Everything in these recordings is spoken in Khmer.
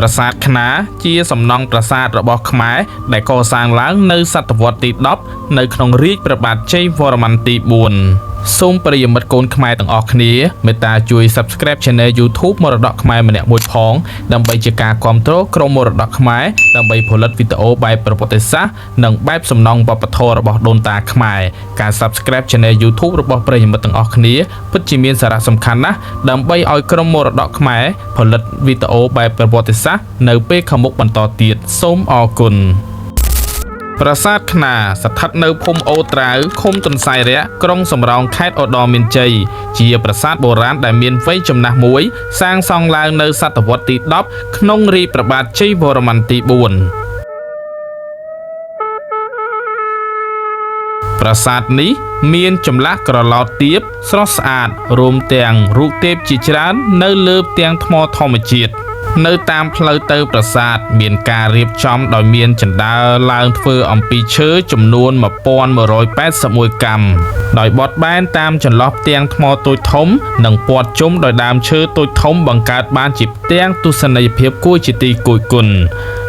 ប្រាសាទខ្នារជាសំណង់ប្រាសាទរបស់ខ្មែរដែលកសាងឡើងនៅសតវត្សទី10នៅក្នុងរាជព្រះបាទជ័យវរ្ម័នទី4សូមប្រិយមិត្តកូនខ្មែរទាំងអស់គ្នាមេត្តាជួយ Subscribe Channel YouTube មរតកខ្មែរម្នាក់មួយផងដើម្បីជាការគាំទ្រក្រុមមរតកខ្មែរដើម្បីផលិតវីដេអូបែបប្រវត្តិសាស្ត្រនិងបែបសំណង់វប្បធម៌របស់ដូនតាខ្មែរការ Subscribe Channel YouTube របស់ប្រិយមិត្តទាំងអស់គ្នាពិតជាមានសារៈសំខាន់ណាស់ដើម្បីឲ្យក្រុមមរតកខ្មែរផលិតវីដេអូបែបប្រវត្តិសាស្ត្រនៅពេលខាងមុខបន្តទៀតសូមអរគុណប្រាសាទខ្នារស្ថិតនៅភូមិអូរត្រាវឃុំទន្សាយរៈក្រុងសំរោងខេត្តឧត្តរមានជ័យជាប្រាសាទបុរាណដែលមានវ័យចំណាស់មួយសាងសង់ឡើងនៅសតវត្សទី10ក្នុងរាជព្រះបាទជ័យវរ្ម័នទី4ប្រាសាទនេះមានចម្លាក់ក្រឡោតទាបស្រស់ស្អាតរួមទាំងរូបទេពជាច្រើននៅលើផ្ទាំងថ្មធម្មជាតិនៅតាមផ្លូវទៅប្រាសាទមានការរៀបចំដោយមានជណ្ដើរឡើងធ្វើអំពីឈើចំនួន1181កាំដោយបត់បែនតាមចន្លោះផ្ទាំងថ្មតូចធំនិងព័ទ្ធជុំដោយដើមឈើតូចធំបង្កើតបានជាផ្ទាំងទស្សនីយភាពគួរជាទីគយគន់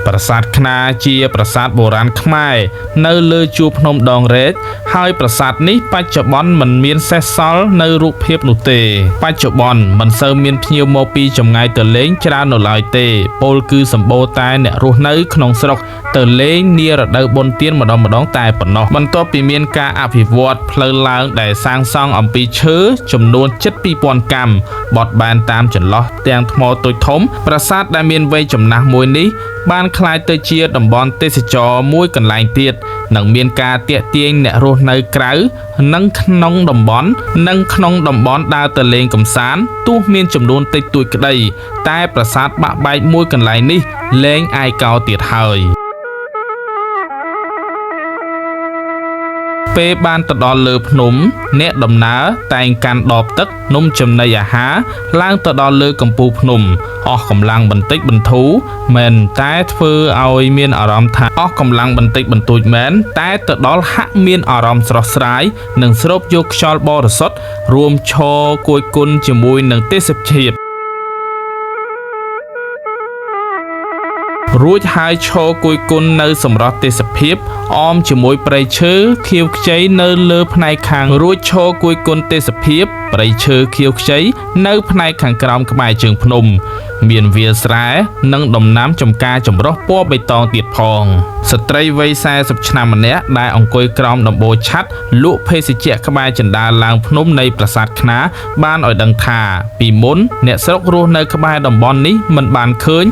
ប្រាសាទខ្នារជាប្រាសាទបុរាណខ្មែរនៅលើជួរភ្នំដងរែកហើយប្រាសាទនេះបច្ចុប្បន្នមិនមានសេសសល់នៅរូបភាពនោះទេបច្ចុប្បន្នមិនសូវមានភ្ញៀវមកពីចម្ងាយទៅលេងច្រើននៅឡើយទេពលគឺសម្បូរតែអ្នករស់នៅក្នុងស្រុកទៅលេងនារដូវបុណ្យទានម្ដងតែប៉ុណ្ណោះបន្ទាប់ពីមានការអភិវឌ្ឍផ្លូវឡើងដែលសាងសង់អំពីឈើចំនួន7,2000កាំបត់បែនតាមចន្លោះទាំងថ្មតូចធំប្រាសាទដែលមានវ័យចំណាស់មួយនេះបានក្លាយទៅជាតំបន់ទេសចរណ៍មួយកន្លែងទៀតនិងមានការទាក់ទាញអ្នករស់នៅក្រៅនិងក្នុងតំបន់ដើរទៅលេងកម្សាន្តទោះមានចំនួនតិចតួចក្តីតែប្រាសាទបាក់បែកមួយកន្លែងនេះលែងឯកោទៀតហើយពេលបានទៅដល់លើភ្នំអ្នកដំណើរតែងកាន់ដបទឹកនំចំណីអាហារឡើងទៅដល់លើកំពូលភ្នំអស់កម្លាំងបន្តិចបន្តួចមែនតែធ្វើឲ្យមានអារម្មណ៍ថាអស់កម្លាំងបន្តិចបន្តួចមែនតែទៅដល់ហាក់មានអារម្មណ៍ស្រស់ស្រាយនិងស្រូបយកខ្យល់បរិសុទ្ធរួមឈរគួយគុណជាមួយនឹងទេសភាពរួចហើយឈរគួយគុណនៅសម្រស់ទេសភាពអមជាមួយព្រៃឈើខៀវខ្ចីនៅលើផ្នែកខាងរួចឈរគួយគុណទេសភាពព្រៃឈើខៀវខ្ចីនៅផ្នែកខាងក្រោមក្បែរជើងភ្នំមានវាលស្រែនិងដំណាំចម្ការចម្រុះពណ៌បៃតងទៀតផងស្ត្រីវ័យ40ឆ្នាំម្នាក់ដែលអង្គុយក្រោមដំបូលឆ័ត្រលក់ភេសជ្ជៈក្បែរជណ្ដើរឡើងភ្នំនៃប្រាសាទខ្នារបានឲ្យដឹងថាពីមុនអ្នកស្រុករស់នៅក្បែរតំបន់នេះមិនបានឃើញ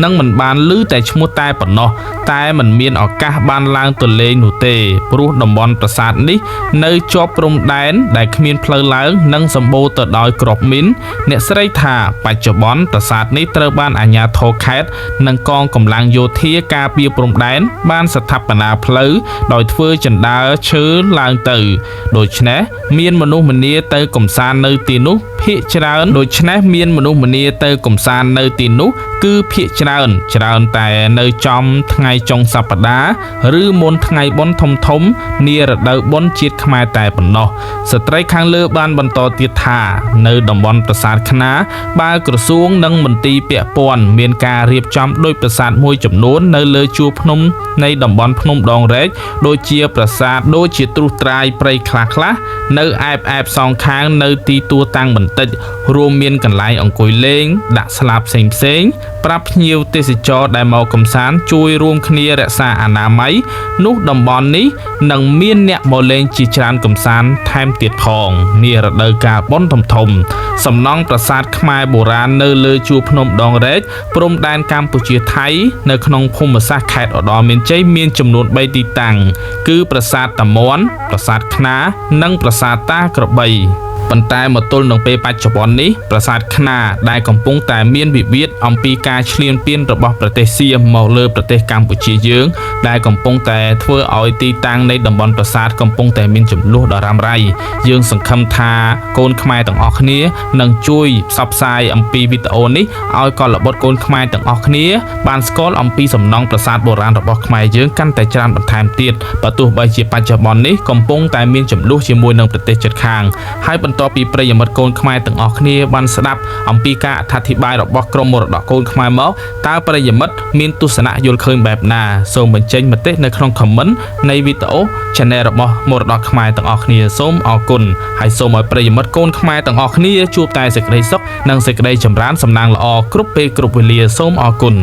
និងមិនបានឮតែឈ្មោះតែប៉ុណ្ណោះតែមិនមានឱកាសបានឡើងទៅលេងនោះទេព្រោះតំបន់ប្រាសាទនេះនៅជាប់ព្រំដែនដែលគ្មានផ្លូវឡើងនិងសម្បូរទៅដោយគ្រាប់មីនអ្នកស្រីថាបច្ចុប្បន្នប្រាសាទនេះត្រូវបានអាជ្ញាធរខេត្តនិងកងកម្លាំងយោធាការពារព្រំដែនបានស្ថាបនាផ្លូវដោយធ្វើជណ្ដើរឈើឡើងទៅដូច្នេះមានមនុស្សម្នាទៅកំសាន្តនៅទីនោះភាគច្រើនគឺភាគច្រើនតែនៅចំថ្ងៃចុងសប្តាហ៍ឬមុនថ្ងៃបុណ្យធំនារដូវបុណ្យជាតិខ្មែរតែប៉ុណ្ណោះស្ត្រីខាងលើបានបន្តទៀតថានៅតំបន់ប្រាសាទខ្នារបើក្រសួងនិងមន្ទីរពាក់ព័ន្ធមានការរៀបចំដោយប្រាសាទមួយចំនួននៅលើជួរភ្នំនៃតំបន់ភ្នំដងរែកដូចជាប្រាសាទដូចជាទ្រុសត្រាយព្រៃខ្លះនៅអែបសងខាងនៅទីទួលតាំងបន្តិចរួមមានកន្លែងអង្គុយលេងដាក់ស្លាបផ្សេងប្រាប់ភ្ញៀវទេសចរដែលមកកំសាន្តជួយរួមគ្នារក្សាអនាម័យនោះតំបន់នេះនឹងមានអ្នកមកលេងជាច្រើនកំសាន្តថែមទៀតផងនារដូវកាលបុណ្យធំសំណង់ប្រាសាទខ្មែរបុរាណនៅលើជួរភ្នំដងរែកព្រំដែនកម្ពុជាថៃនៅក្នុងភូមិសាស្ត្រខេត្តឧត្តរមានជ័យមានចំនួន3ទីតាំងគឺប្រាសាទតាមាន់ប្រាសាទខ្នារនិងប្រាសាទតាក្របីប៉ុន្តែមកទល់នឹងពេលបច្ចុប្បន្ននេះប្រាសាទខ្នារដែលកំពុងតែមានវិវាទអំពីការឈ្លានពានរបស់ប្រទេសសៀមមកលើប្រទេសកម្ពុជាយើងដែលកំពុងតែធ្វើឲ្យទីតាំងនៃតំបន់ប្រាសាទកំពុងតែមានចំនួនដ៏រ៉ាំរ៉ៃយើងសង្ឃឹមថាកូនខ្មែរទាំងអស់គ្នានឹងជួយផ្សព្វផ្សាយអំពីវីដេអូនេះឲ្យកុលបុត្រកូនខ្មែរទាំងអស់គ្នាបានស្គាល់អំពីសំណង់ប្រាសាទបុរាណរបស់ខ្មែរយើងកាន់តែច្រើនបន្ថែមទៀតបើទោះបីជាបច្ចុប្បន្ននេះកំពុងតែមានចំនួនជាមួយនឹងប្រទេសជិតខាងហើយ បន្ទាប់ពីប្រិយមិត្តកូនខ្មែរទាំងអស់គ្នាបានស្ដាប់អំពីការអត្ថាធិប្បាយរបស់ក្រុមមរតកកូនខ្មែរមកតើប្រិយមិត្តមានទស្សនៈយល់ឃើញបែបណាសូមបញ្ចេញមតិនៅក្នុង comment នៃវីដេអូ channel របស់មរតកខ្មែរទាំងអស់គ្នាសូមអរគុណហើយសូមឲ្យប្រិយមិត្តកូនខ្មែរទាំងអស់គ្នាជួបតែសេចក្តីសុខនិងសេចក្តីចម្រើនសំណាងល្អគ្រប់ពេលគ្រប់វេលាសូមអរគុណ